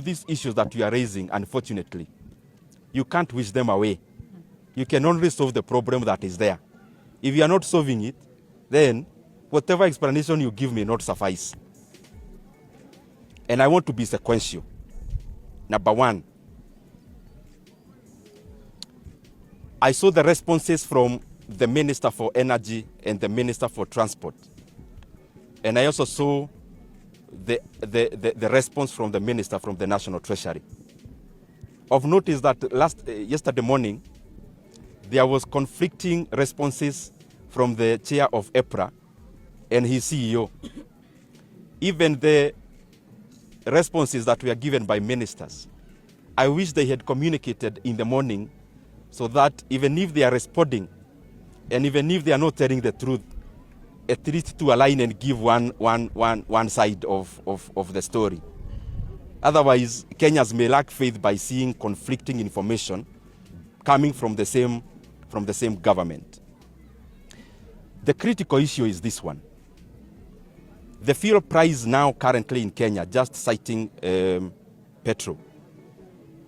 of these issues that you are raising, unfortunately, you can't wish them away. You can only solve the problem that is there. If you are not solving it, then whatever explanation you give may not suffice. And I want to be sequential. Number one, I saw the responses from the Minister for Energy and the Minister for Transport. And I also saw the response from the Minister from the National Treasury. Of note is that yesterday morning, there was conflicting responses from the chair of EPRA and his CEO. Even the responses that were given by ministers, I wish they had communicated in the morning so that even if they are responding and even if they are not telling the truth, at least to align and give one side of the story. Otherwise, Kenyans may lack faith by seeing conflicting information coming from the same government. The critical issue is this one. The fuel price now currently in Kenya, just citing petrol,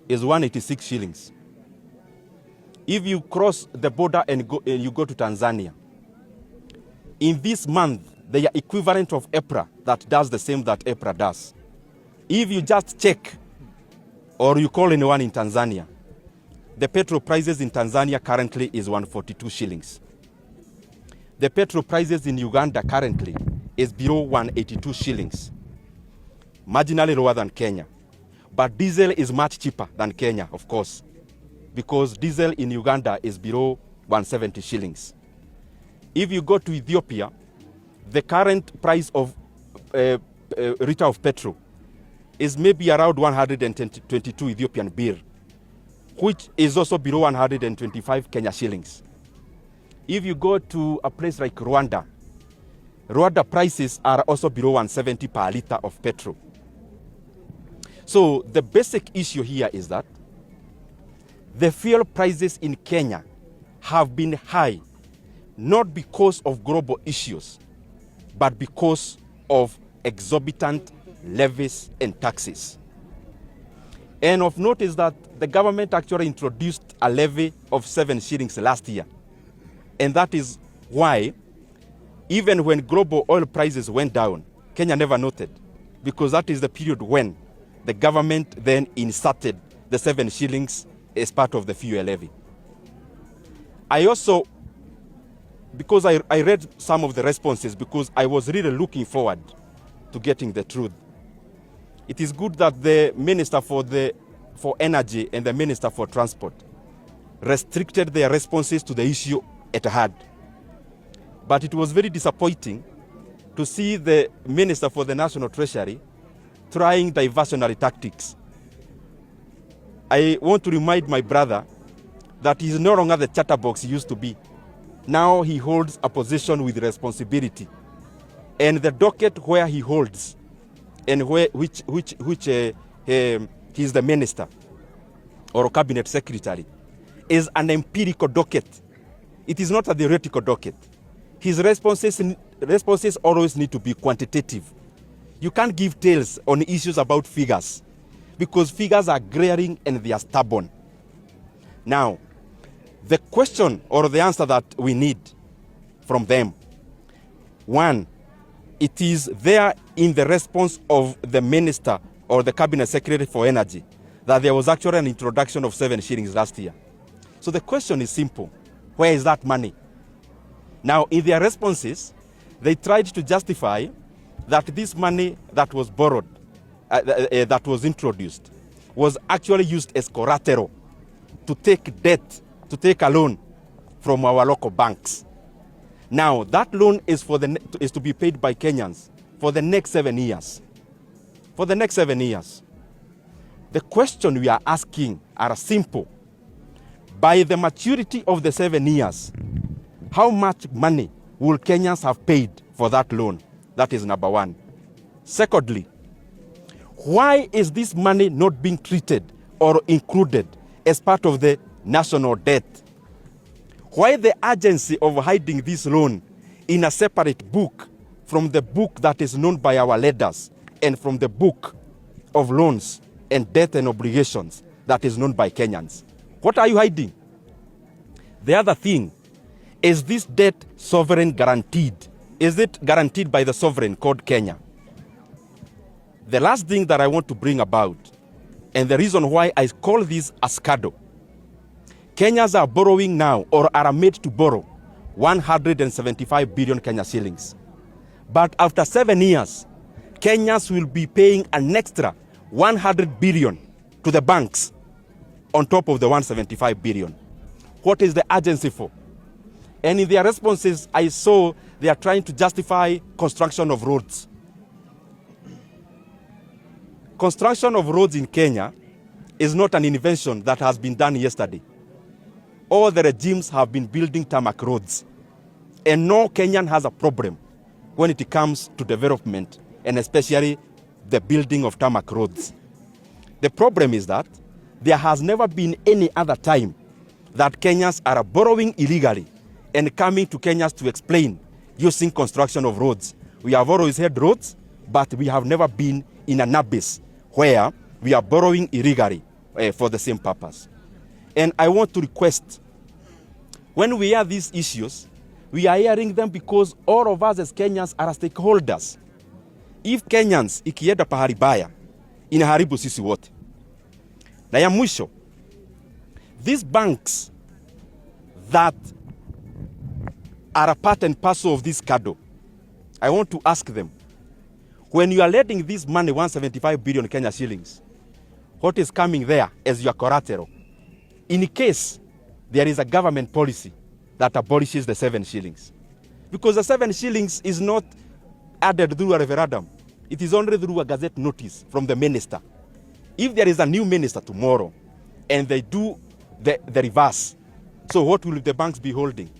is 186 shillings. If you cross the border and you go to Tanzania, in this month, they are equivalent of EPRA that does the same that EPRA does. If you just check or you call anyone in Tanzania, the petrol prices in Tanzania currently is 142 shillings. The petrol prices in Uganda currently is below 182 shillings, marginally lower than Kenya. But diesel is much cheaper than Kenya, of course, because diesel in Uganda is below 170 shillings. If you go to Ethiopia, the current price of liter of petrol is maybe around 122 Ethiopian birr, which is also below 125 Kenya shillings. If you go to a place like Rwanda, Rwanda prices are also below 170 per liter of petrol. So the basic issue here is that the fuel prices in Kenya have been high, not because of global issues, but because of exorbitant levies and taxes. And of note is that the government actually introduced a levy of 7 shillings last year. And that is why, even when global oil prices went down, Kenya never noted, because that is the period when the government then inserted the 7 shillings as part of the fuel levy. I also, because I read some of the responses, because I was really looking forward to getting the truth. It is good that the Minister for Energy and the Minister for Transport restricted their responses to the issue at hand. But it was very disappointing to see the Minister for the National Treasury trying diversionary tactics. I want to remind my brother that he is no longer the chatterbox he used to be. Now he holds a position with responsibility. And the docket where he holds and which he is the minister or cabinet secretary is an empirical docket. It is not a theoretical docket. His responses always need to be quantitative. You can't give tales on issues about figures because figures are glaring and they are stubborn. Now, the question or the answer that we need from them, one, it is there in the response of the minister or the cabinet secretary for energy that there was actually an introduction of 7 shillings last year. So the question is simple. Where is that money? Now, in their responses, they tried to justify that this money that was borrowed, that was introduced, was actually used as collateral to take debt, to take a loan from our local banks. Now, that loan is to be paid by Kenyans for the next 7 years. For the next 7 years. The question we are asking are simple. By the maturity of the 7 years, how much money will Kenyans have paid for that loan? That is number one. Secondly, why is this money not being treated or included as part of the national debt? Why the urgency of hiding this loan in a separate book from the book that is known by our leaders and from the book of loans and debt and obligations that is known by Kenyans. What are you hiding? The other thing, is this debt sovereign guaranteed? Is it guaranteed by the sovereign called Kenya? The last thing that I want to bring about, and the reason why I call this a scandal, Kenyans are borrowing now, or are made to borrow, 175 billion Kenya shillings. But after 7 years, Kenyans will be paying an extra 100 billion to the banks on top of the 175 billion. What is the urgency for? And in their responses, I saw they are trying to justify construction of roads. Construction of roads in Kenya is not an invention that has been done yesterday. All the regimes have been building tarmac roads. And no Kenyan has a problem when it comes to development, and especially the building of tarmac roads. The problem is that there has never been any other time that Kenyans are borrowing illegally and coming to Kenyans to explain using construction of roads. We have always had roads, but we have never been in an abyss where we are borrowing illegally for the same purpose. And I want to request, when we hear these issues, we are hearing them because all of us as Kenyans are stakeholders. If Kenyans ikienda pahali baya, inaharibu sisi wote. Na ya mwisho, these banks that are a part and parcel of this scandal, I want to ask them, when you are lending this money, 175 billion Kenya shillings, what is coming there as your collateral? In case there is a government policy that abolishes the 7 shillings. Because the 7 shillings is not added through a referendum. It is only through a gazette notice from the minister. If there is a new minister tomorrow and they do the reverse, so what will the banks be holding?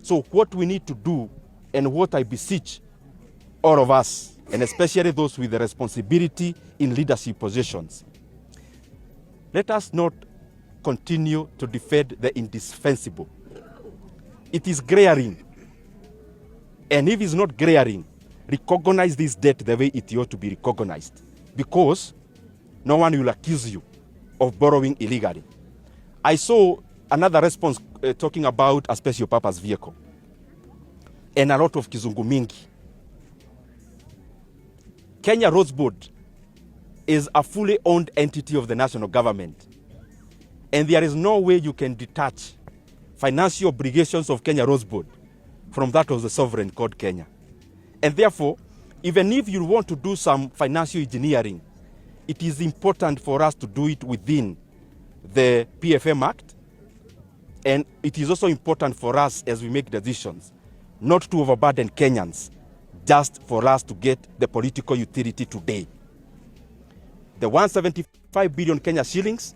So what we need to do, and what I beseech all of us, and especially those with the responsibility in leadership positions, let us not continue to defend the indispensable. It is glaring. And if it's not glaring, recognize this debt the way it ought to be recognized. Because no one will accuse you of borrowing illegally. I saw another response talking about a special purpose vehicle. And a lot of kizungu mingi. Kenya Roads Board is a fully owned entity of the national government. And there is no way you can detach financial obligations of Kenya Roads Board from that of the sovereign called Kenya. And therefore, even if you want to do some financial engineering, it is important for us to do it within the PFM Act. And it is also important for us as we make decisions not to overburden Kenyans just for us to get the political utility today. The 175 billion Kenya shillings,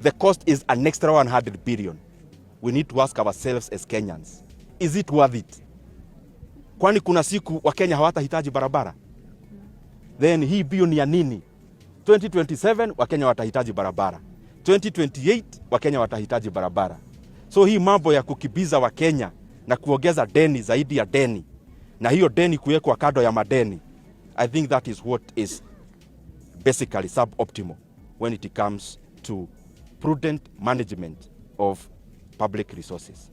the cost is an extra 100 billion. We need to ask ourselves as Kenyans, is it worth it? Kwani kuna siku Wakenya hawatahitaji barabara? Then hii bilioni ya nini? 2027 Wakenya watahitaji barabara. 2028 Wakenya watahitaji barabara. So hii mambo ya kukibiza Wakenya na kuongeza deni zaidi ya deni, na hiyo deni kuwekwa kado ya madeni, I think that is what is basically suboptimal when it comes to prudent management of public resources.